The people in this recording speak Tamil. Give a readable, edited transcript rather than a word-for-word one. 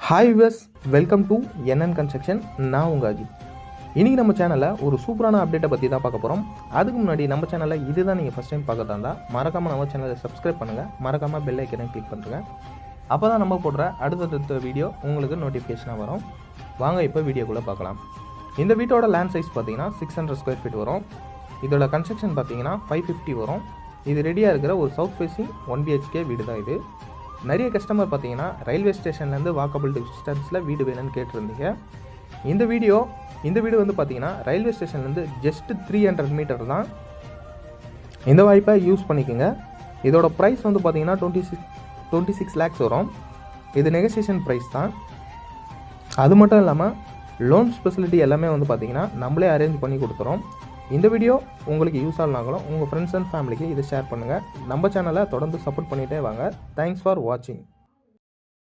Hi viewers, welcome to NN construction. நான் உங்கள் அஜித். இன்றைக்கி நம்ம சேனலில் ஒரு சூப்பரான அப்டேட்டை பற்றி தான் பார்க்க போகிறோம். அதுக்கு முன்னாடி நம்ம சேனலில் இதுதான் நீங்கள் ஃபஸ்ட் டைம் பார்க்கறதா இருந்தால் மறக்காமல் நம்ம சேனலை சப்ஸ்கிரைப் பண்ணுங்கள், மறக்காமல் பெல் ஐக்கனை கிளிக் பண்ணுறேங்க. அப்போ தான் நம்ம போடுற அடுத்தடுத்த வீடியோ உங்களுக்கு நோட்டிஃபிகேஷனாக வரும். வாங்க இப்போ வீடியோக்குள்ளே பார்க்கலாம். இந்த வீட்டோட லேண்ட் சைஸ் பார்த்தீங்கன்னா 600 ஸ்கொயர் ஃபீட் வரும். இதோட கன்ஸ்ட்ரக்ஷன் பார்த்தீங்கன்னா 550 வரும். இது ரெடியாக இருக்கிற ஒரு சவுத் ஃபேஸிங் 1 BHK வீடு தான் இது. நிறைய கஸ்டமர் பார்த்தீங்கன்னா ரயில்வே ஸ்டேஷன்லேருந்து வாக்கபிள் டிஸ்டன்ஸில் வீடு வேணும்னு கேட்டிருந்தீங்க. இந்த வீடு வந்து பார்த்தீங்கன்னா ரயில்வே ஸ்டேஷன்லேருந்து ஜஸ்ட் 300 மீட்டர் தான். இந்த வாய்ப்பை யூஸ் பண்ணிக்கோங்க. இதோட ப்ரைஸ் வந்து பார்த்தீங்கன்னா 26 lakhs வரும். இது நெகோசியேஷன் ப்ரைஸ் தான். அது மட்டும் இல்லாமல் லோன் ஃபெசிலிட்டி எல்லாமே வந்து பார்த்தீங்கன்னா நம்மளே அரேஞ்ச் பண்ணி கொடுத்துறோம். இந்த வீடியோ உங்களுக்கு யூஸ் ஆகலாங்களும் உங்கள் ஃப்ரெண்ட்ஸ் அண்ட் ஃபேமிலிக்கு இதை ஷேர் பண்ணுங்கள். நம்ம சேனலை தொடர்ந்து சப்போர்ட் பண்ணிகிட்டே வாங்க. தேங்க்ஸ் ஃபார் வாட்சிங்.